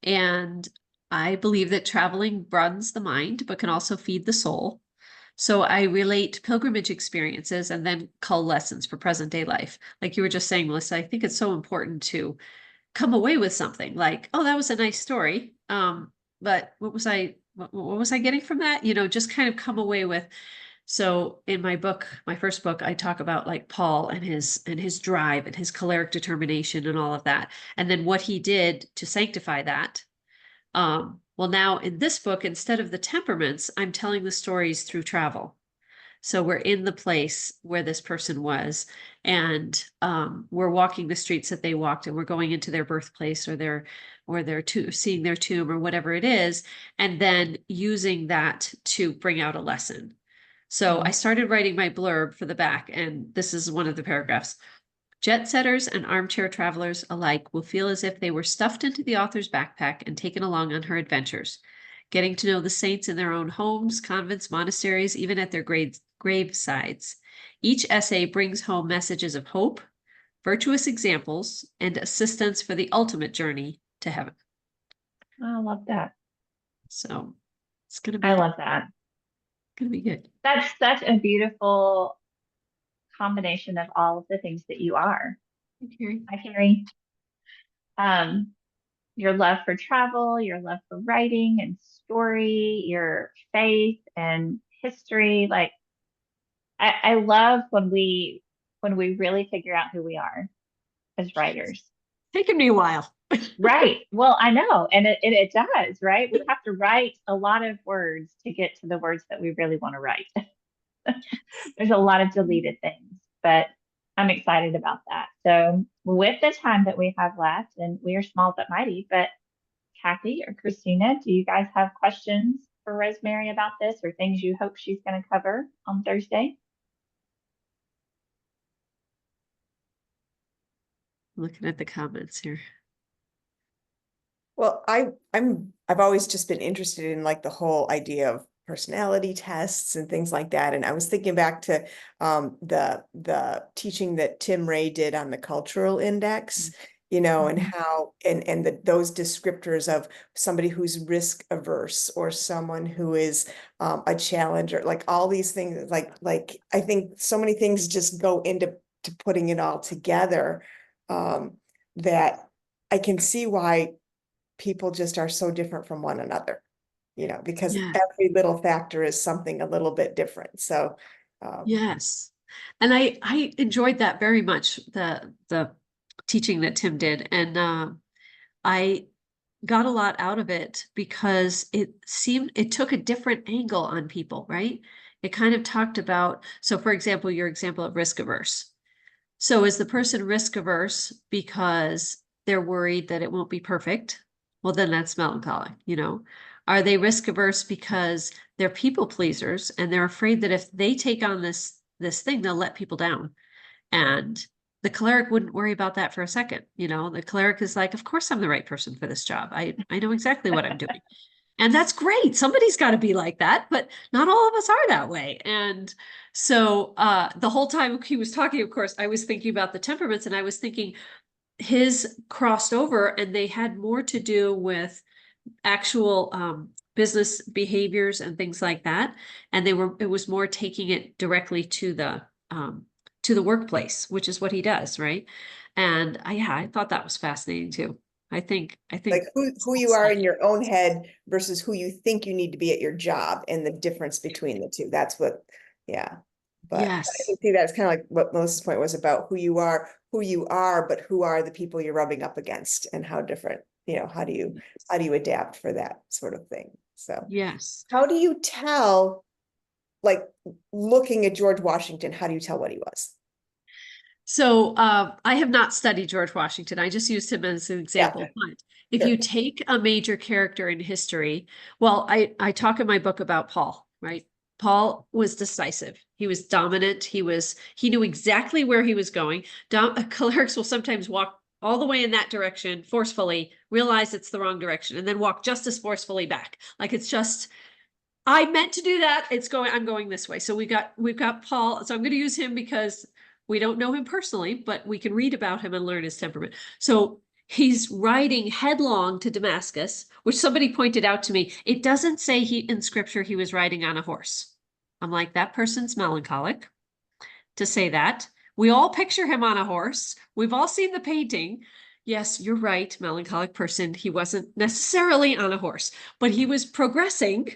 S2: And I believe that traveling broadens the mind, but can also feed the soul. So I relate pilgrimage experiences and then cull lessons for present day life. Like you were just saying, Melissa, I think it's so important to come away with something like, oh, that was a nice story. But what was I getting from that? Just kind of come away with. So in my book, my first book, I talk about like Paul and his drive and his choleric determination and all of that. And then what he did to sanctify that. Well, now in this book, instead of the temperaments, I'm telling the stories through travel. So we're in the place where this person was, and we're walking the streets that they walked, and we're going into their birthplace or seeing their tomb or whatever it is, and then using that to bring out a lesson. So I started writing my blurb for the back, and this is one of the paragraphs. Jet setters and armchair travelers alike will feel as if they were stuffed into the author's backpack and taken along on her adventures, getting to know the saints in their own homes, convents, monasteries, even at their gravesides. Each essay brings home messages of hope, virtuous examples, and assistance for the ultimate journey to heaven.
S1: I love that.
S2: So it's going to be.
S1: I love that.
S2: Going to be good.
S1: That's such a beautiful combination of all of the things that you are. Hi, Carrie. Your love for travel, your love for writing and story, your faith and history. Like, I love when we really figure out who we are as writers.
S2: Taken me a while.
S1: Right. Well, I know. And it does, right? We have to write a lot of words to get to the words that we really want to write. There's a lot of deleted things, but I'm excited about that. So with the time that we have left, and we are small but mighty, but Kathy or Christina, do you guys have questions for Rosemary about this or things you hope she's going to cover on Thursday?
S2: Looking at the comments here.
S3: Well, I've always just been interested in like the whole idea of personality tests and things like that. And I was thinking back to the teaching that Tim Ray did on the cultural index, you know, and how and those descriptors of somebody who's risk averse or someone who is a challenger, like all these things, like I think so many things just go into putting it all together, that I can see why people just are so different from one another, you know, because
S2: Yeah.
S3: every little factor is something a little bit different. So,
S2: Yes. And I enjoyed that very much, the teaching that Tim did. And I got a lot out of it because it took a different angle on people, right? It kind of talked about, so for example, your example of risk averse. So is the person risk averse because they're worried that it won't be perfect? Well, then that's melancholic, you know. Are they risk averse because they're people pleasers and they're afraid that if they take on this thing, they'll let people down? And the cleric wouldn't worry about that for a second. You know, the cleric is like, of course I'm the right person for this job. I know exactly what I'm doing. And that's great. Somebody's got to be like that, but not all of us are that way. And so the whole time he was talking, of course, I was thinking about the temperaments, and I was thinking his crossed over, and they had more to do with actual business behaviors and things like that. And it was more taking it directly to the workplace, which is what he does, right? And I thought that was fascinating too. I think
S3: like who you are in your own head versus who you think you need to be at your job, and the difference between the two. That's what, yeah. But
S2: yes.
S3: I can see that's kind of like what Melissa's point was about who you are, but who are the people you're rubbing up against, and how different, you know, how do you adapt for that sort of thing? So
S2: Yes.
S3: how do you tell, like looking at George Washington, how do you tell what he was?
S2: So I have not studied George Washington. I just used him as an example.
S3: Yeah.
S2: But if
S3: Sure.
S2: you take a major character in history, well, I talk in my book about Paul, right? Paul was decisive. He was dominant. He knew exactly where he was going. Clerics will sometimes walk all the way in that direction forcefully, realize it's the wrong direction, and then walk just as forcefully back. Like it's just, I meant to do that. I'm going this way. So we've got Paul. So I'm going to use him because we don't know him personally, but we can read about him and learn his temperament. So he's riding headlong to Damascus, which somebody pointed out to me. It doesn't say in scripture he was riding on a horse. I'm like, that person's melancholic to say that. We all picture him on a horse. We've all seen the painting. Yes, you're right, melancholic person. He wasn't necessarily on a horse, but he was progressing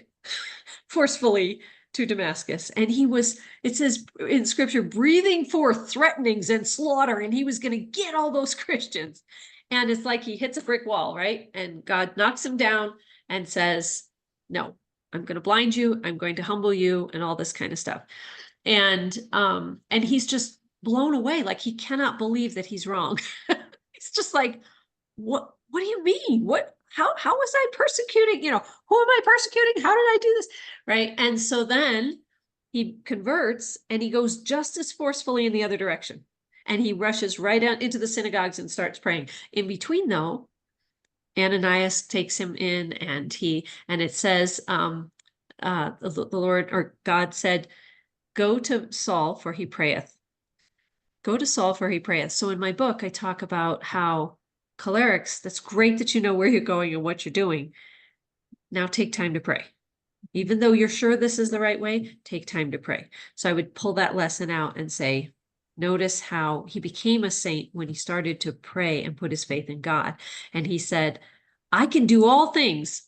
S2: forcefully to Damascus. And it says in scripture, breathing forth threatenings and slaughter, and he was going to get all those Christians. And it's like he hits a brick wall, right? And God knocks him down and says, no, I'm going to blind you. I'm going to humble you, and all this kind of stuff. And he's just blown away. Like he cannot believe that he's wrong. He's just like, what do you mean? How was I persecuting? You know, who am I persecuting? How did I do this? Right. And so then he converts and he goes just as forcefully in the other direction. And he rushes right out into the synagogues and starts praying. In between, though, Ananias takes him in, and it says, the Lord or God said, go to Saul, for he prayeth. Go to Saul, for he prayeth. So in my book, I talk about how clerics, that's great that you know where you're going and what you're doing. Now take time to pray. Even though you're sure this is the right way, take time to pray. So I would pull that lesson out and say, notice how he became a saint when he started to pray and put his faith in God. And he said, I can do all things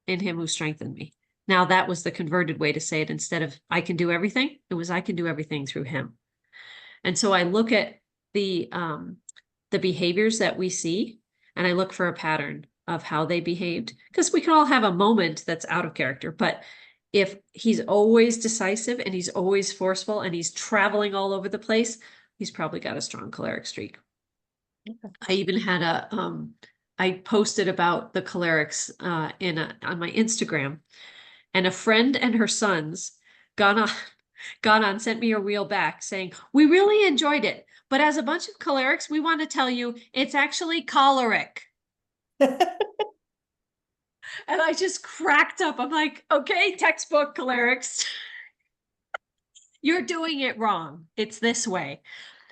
S2: in him who strengthened me. Now that was the converted way to say it. Instead of I can do everything, it was I can do everything through him. And so I look at the behaviors that we see, and I look for a pattern of how they behaved, because we can all have a moment that's out of character. But if he's always decisive and he's always forceful and he's traveling all over the place, he's probably got a strong choleric streak. Okay. I even had I posted about the cholerics on my Instagram, and a friend and her sons got on, sent me a reel back saying, we really enjoyed it, But as a bunch of cholerics, we want to tell you it's actually choleric. And I just cracked up. I'm like, okay, textbook cholerics. You're doing it wrong. It's this way,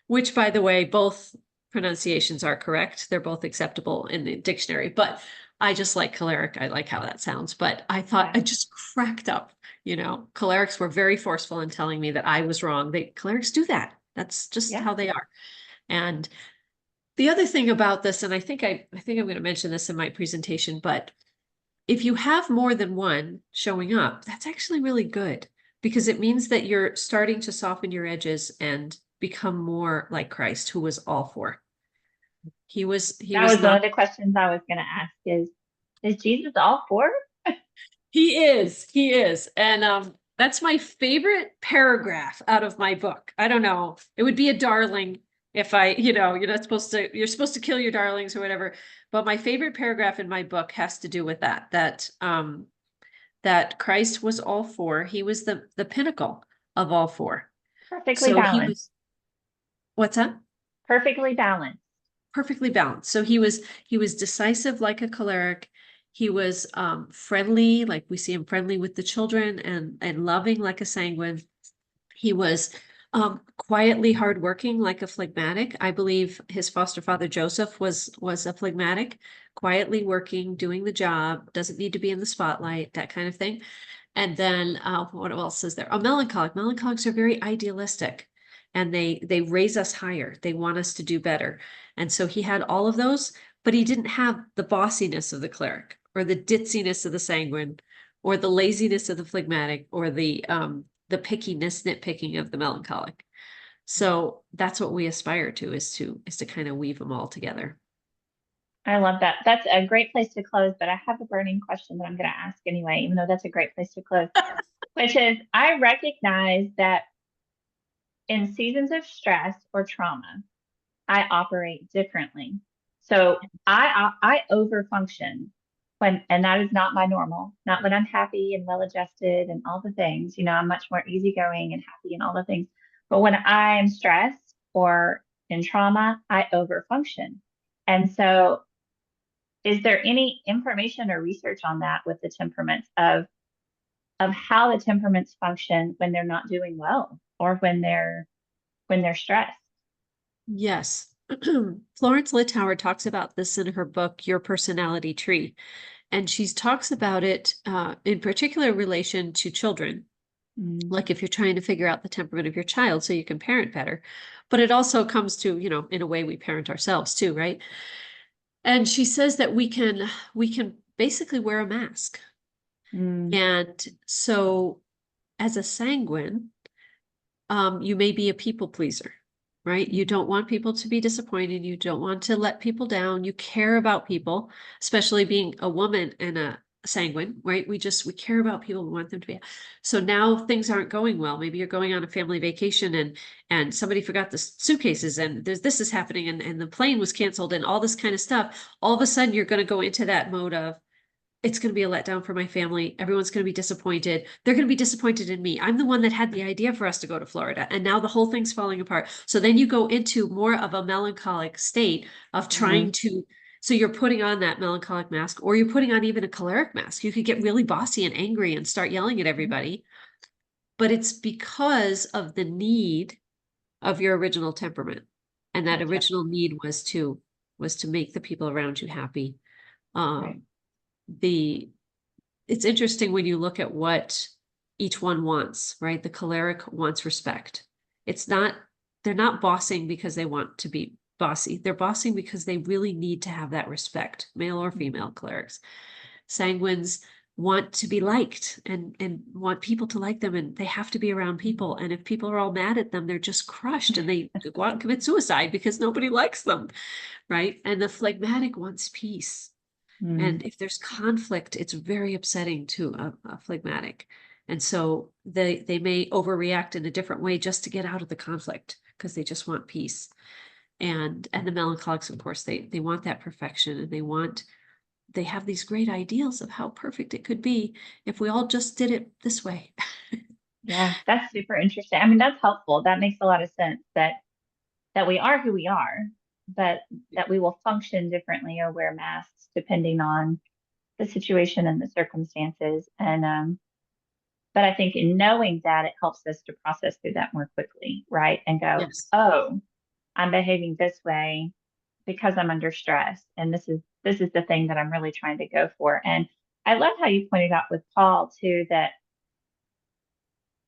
S2: which, by the way, both pronunciations are correct. They're both acceptable in the dictionary, but I just like choleric. I like how that sounds, but I thought I just cracked up. Cholerics were very forceful in telling me that I was wrong. Cholerics do that. That's just how they are. And the other thing about this, and I think I'm going to mention this in my presentation, but if you have more than one showing up, that's actually really good, because it means that you're starting to soften your edges and become more like Christ, who was all four. That was
S1: one of the questions I was going to ask is Jesus all four?
S2: He is. And that's my favorite paragraph out of my book. I don't know. It would be a darling if you're supposed to kill your darlings or whatever. But my favorite paragraph in my book has to do with that Christ was all four. He was the pinnacle of all four.
S1: Perfectly balanced.
S2: What's that?
S1: Perfectly balanced.
S2: Perfectly balanced. So he was decisive like a choleric. He was friendly, like we see him friendly with the children, and loving like a sanguine. He was quietly hardworking like a phlegmatic. I believe his foster father Joseph was a phlegmatic, quietly working, doing the job, doesn't need to be in the spotlight, that kind of thing. And then what else is there? A melancholic. Melancholics are very idealistic, and they raise us higher. They want us to do better. And so he had all of those, but he didn't have the bossiness of the cleric, or the ditziness of the sanguine, or the laziness of the phlegmatic, or the pickiness, nitpicking of the melancholic. So that's what we aspire to, is to kind of weave them all together.
S1: I love that. That's a great place to close, but I have a burning question that I'm going to ask anyway, even though that's a great place to close, which is, I recognize that in seasons of stress or trauma, I operate differently. So I overfunction and that is not my normal, not when I'm happy and well adjusted and all the things. I'm much more easygoing and happy and all the things. But when I'm stressed or in trauma, I overfunction. And so is there any information or research on that with the temperaments of how the temperaments function when they're not doing well, or when they're stressed?
S2: Yes. Florence Littauer talks about this in her book, Your Personality Tree. And she talks about it in particular relation to children. Like if you're trying to figure out the temperament of your child so you can parent better. But it also comes to, in a way we parent ourselves too, right? And she says that we can basically wear a mask. And so as a sanguine, you may be a people pleaser, right? You don't want people to be disappointed. You don't want to let people down. You care about people, especially being a woman and a sanguine, right? We care about people. We want them to be. So now things aren't going well. Maybe you're going on a family vacation and somebody forgot the suitcases, and this is happening, and the plane was canceled, and all this kind of stuff. All of a sudden you're going to go into that mode of, it's going to be a letdown for my family. Everyone's going to be disappointed. They're going to be disappointed in me. I'm the one that had the idea for us to go to Florida, and now the whole thing's falling apart. So then you go into more of a melancholic state of trying to, so you're putting on that melancholic mask, or you're putting on even a choleric mask. You could get really bossy and angry and start yelling at everybody, but it's because of the need of your original temperament. And that original need was to make the people around you happy.
S1: Right.
S2: It's interesting when you look at what each one wants, right? The choleric wants respect. They're not bossing because they want to be bossy. They're bossing because they really need to have that respect, male or female cholerics. Sanguines want to be liked and want people to like them, and they have to be around people. And if people are all mad at them, they're just crushed, and they go out and commit suicide because nobody likes them, right? And the phlegmatic wants peace. And if there's conflict, it's very upsetting to a phlegmatic. And so they may overreact in a different way just to get out of the conflict, because they just want peace. And the melancholics, of course, they want that perfection, and they have these great ideals of how perfect it could be if we all just did it this way.
S1: Yeah, that's super interesting. I mean, that's helpful. That makes a lot of sense, that that we are who we are, but that we will function differently or wear masks depending on the situation and the circumstances. And but I think in knowing that, it helps us to process through that more quickly, right? And go,
S2: Yes.
S1: oh, I'm behaving this way because I'm under stress. And this is the thing that I'm really trying to go for. And I love how you pointed out with Paul too, that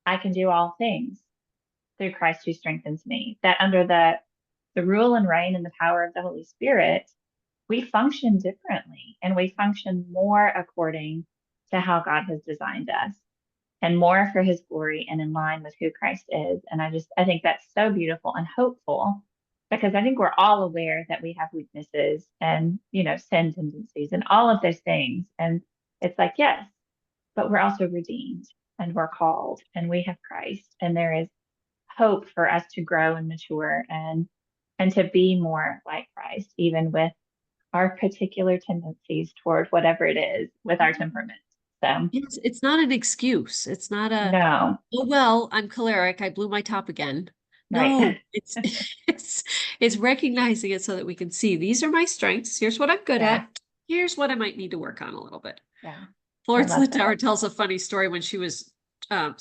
S1: I can do all things through Christ who strengthens me, that under the rule and reign and the power of the Holy Spirit, we function differently and we function more according to how God has designed us and more for his glory and in line with who Christ is. And I think that's so beautiful and hopeful, because I think we're all aware that we have weaknesses and, sin tendencies and all of those things. And it's like, yes, but we're also redeemed and we're called and we have Christ, and there is hope for us to grow and mature and to be more like Christ, even with our particular tendencies toward whatever it is with our temperament. So
S2: It's not an excuse. It's not a,
S1: no,
S2: oh, well, I'm choleric. I blew my top again. No,
S1: right.
S2: it's it's recognizing it so that we can see these are my strengths. Here's what I'm good
S1: Yeah.
S2: at. Here's what I might need to work on a little bit.
S1: Yeah.
S2: Florence
S1: love that.
S2: Littauer tells a funny story when she was I'm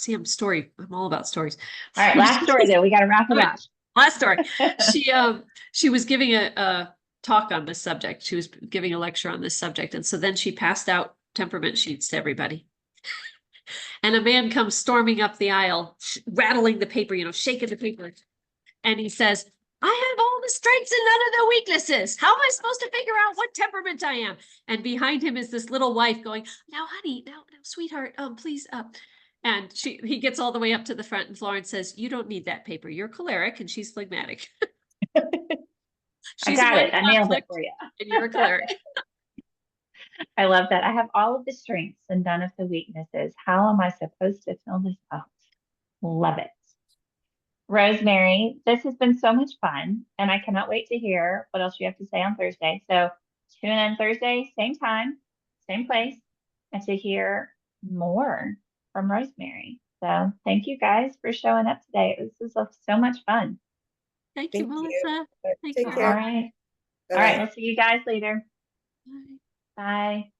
S2: all about stories.
S1: All right, last story though. We got to wrap it up.
S2: Last story. She was giving a talk on this subject. She was giving a lecture on this subject. And so then she passed out temperament sheets to everybody. And a man comes storming up the aisle, rattling the paper, shaking the paper. And he says, I have all the strengths and none of the weaknesses. How am I supposed to figure out what temperament I am? And behind him is this little wife going, now, honey, now, sweetheart, please, and he gets all the way up to the front, and Florence says, you don't need that paper. You're choleric and she's phlegmatic.
S1: I got it. I nailed it for you.
S2: And you're a choleric.
S1: I love that. I have all of the strengths and none of the weaknesses. How am I supposed to fill this out? Love it. Rosemary, this has been so much fun, and I cannot wait to hear what else you have to say on Thursday. So tune in Thursday, same time, same place, and to hear more from Rosemary. So thank you guys for showing up today. This was so much fun.
S2: Thank you,
S3: Thank you.
S2: Melissa. Thank
S3: Take
S2: you.
S3: care.
S1: All right. All
S3: Bye-bye.
S1: right. We'll see you guys later.
S2: Bye.
S1: Bye.